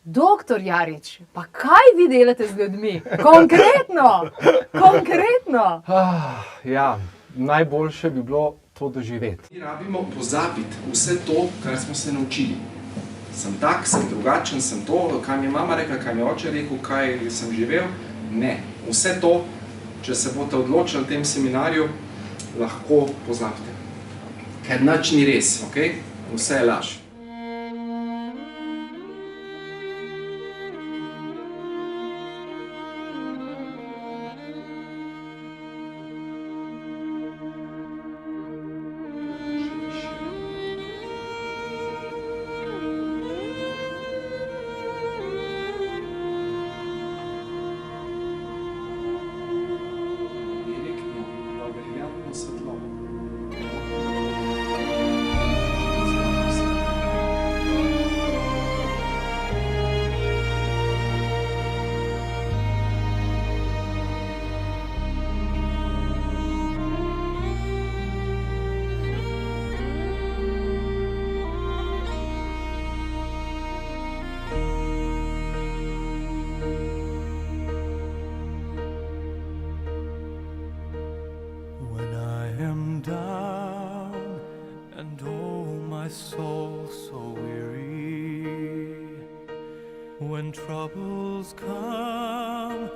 Doktor Jarič, pa kaj vi delate z ljudmi? Konkretno! Konkretno! Ja, najboljše bi bilo to doživeti. Mi rabimo pozabiti vse to, kar smo se naučili. Sem tak, sem drugačen, sem to, kaj mi je mama rekla, kaj mi je oče rekel, kaj sem živel. Ne, vse to, če se boste odločili v tem seminarju, lahko pozabite. Ker nič ni res, ok? Vse je laž. Soul so weary when troubles come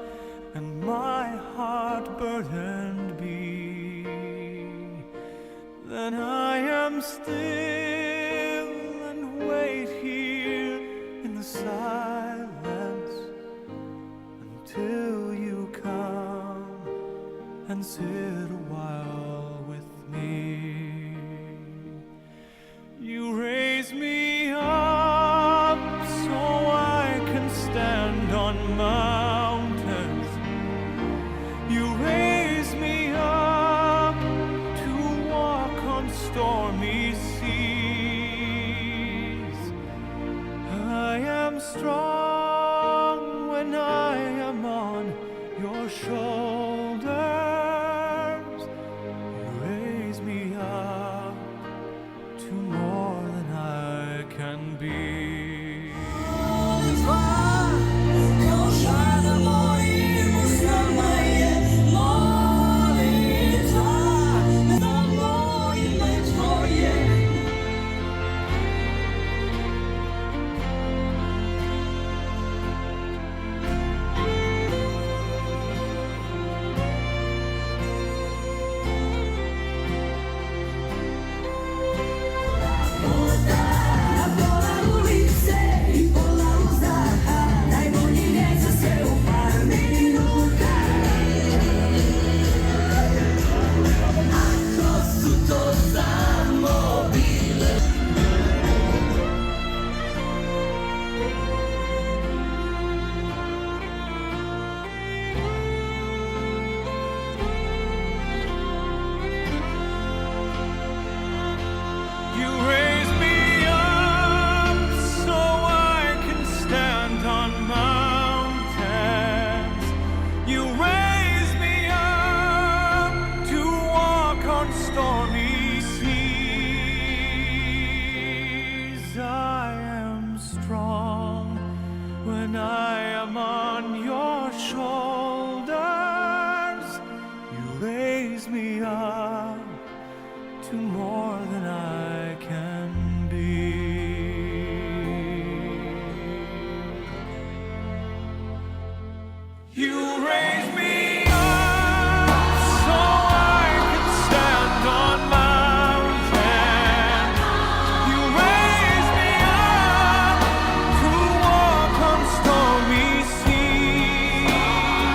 and my heart burdened be, then I am still and wait here in the silence until you come and sit a while with me. You raise me up so I can stand on mountains. You raise me up to walk on stormy seas. I am strong when I am on your shoulders. You raise me up to more than I can be. When I am on your shoulders, you raise me up to more than I can be. You raise me up so I can stand on mountains. You raise me up to walk on stormy seas.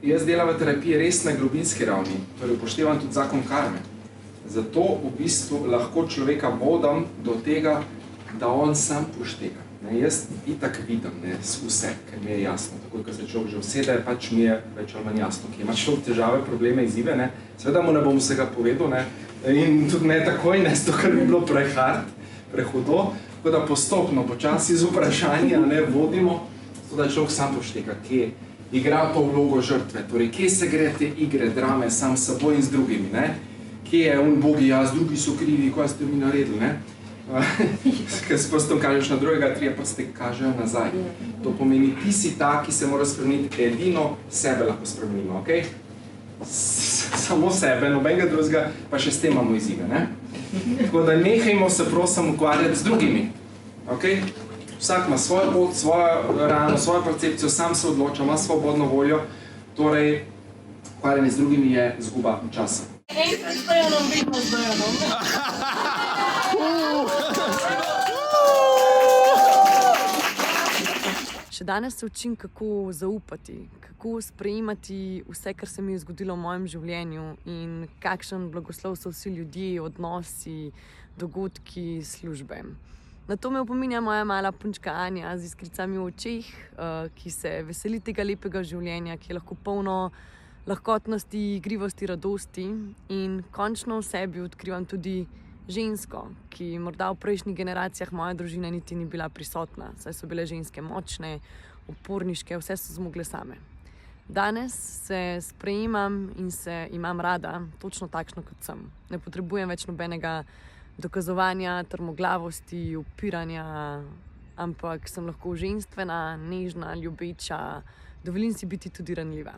jaz delam v terapiji res na globinski ravni, torej upoštevam tudi zakon karme. Zato v bistvu lahko človeka vodam do tega, da on sam poštega. Jaz itak vidim vse, ker mi je jasno. Tako, ko se človek že usede, pač mi je več ali manj jasno, ki ima človek težave, probleme, izzive. Seveda mu ne bom vsega povedal, in tudi ne takoj, zato ker bi bilo prehudo. Tako da postopno, počasi z vprašanji vodimo, zato da človek sam poštega, kje igra to vlogo žrtve, torej kje se gre te igre, drame sam s seboj in z drugimi, kje je bogi jaz, drugi so krivi, kaj ste mi naredili, ker s prstom kažeš na drugega, trije prsti kažejo nazaj. To pomeni, ti si ta, ki se mora spremeniti, edino sebe lahko spremenimo, okej? Samo sebe, nobenega drugega, pa še s tem imamo izzive, Tako da nehajmo se prosim ukvarjati z drugimi, okej? Vsak ima svojo pot, svojo rano, svojo percepcijo, sam se odloča, ima svobodno voljo, torej ukvarjanje z drugimi je izguba časa. Še danes se učim, kako zaupati, kako sprejemati vse, kar se mi je zgodilo v mojem življenju in kakšen blagoslov so vsi ljudje, odnosi, dogodki, službe. Na to me opominja moja mala punčka Anja z iskricami v očeh, ki se veseli tega lepega življenja, ki je lahko polno lahkotnosti, igrivosti, radosti in končno v sebi odkrivam tudi žensko, ki morda v prejšnjih generacijah moje družine niti ni bila prisotna, saj so bile ženske močne, uporniške, vse so zmogle same. Danes se sprejemam in se imam rada, točno takšno kot sem. Ne potrebujem več nobenega dokazovanja, trmoglavosti, upiranja, ampak sem lahko ženstvena, nežna, ljubeča, dovolim si biti tudi ranljiva.